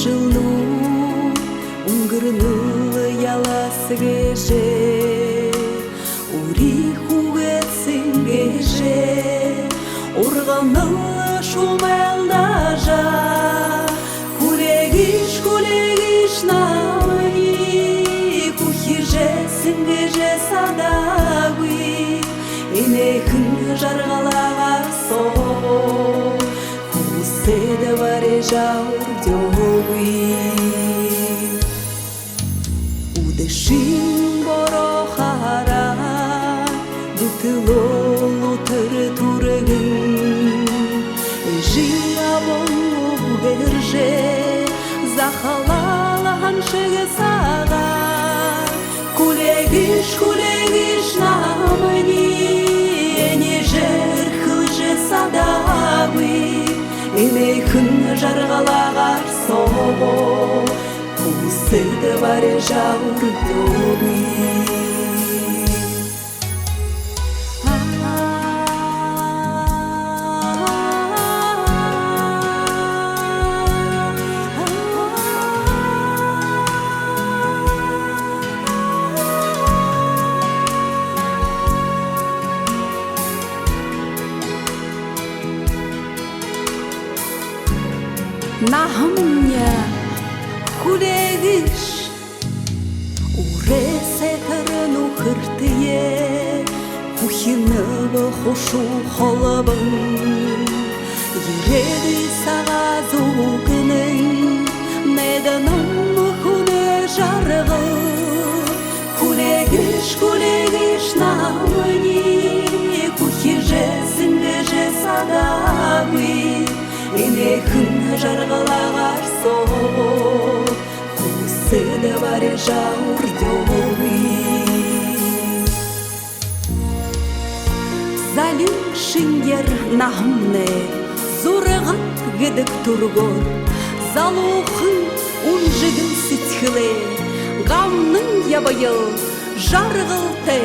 жылну унгырны яласы кеже урихуге сингеже урганы шумелдажа кулегиш намани кухиже сингеже садагуи энехин жаргалага со куседе баре жаурдёгуи удешин борохара дутылолу тургын жиабон берже захалалан шеге сага кулегиш намани эне жер хылже садагуи энехин жаргалагар сого куседе баре жаурдёгуи Нахамня кулегиш уресе тырну хыртые кухины хошу холабын ереди сага зугының неданын хуне жарғы кулегиш намани кухиже сингеже садагуи энехин жаргалагар со куседе баре жаурдёгуи залин шингер нахмне зургат гедек тургон залухын унжыгын ситхле гамнын ябайыл жаргылте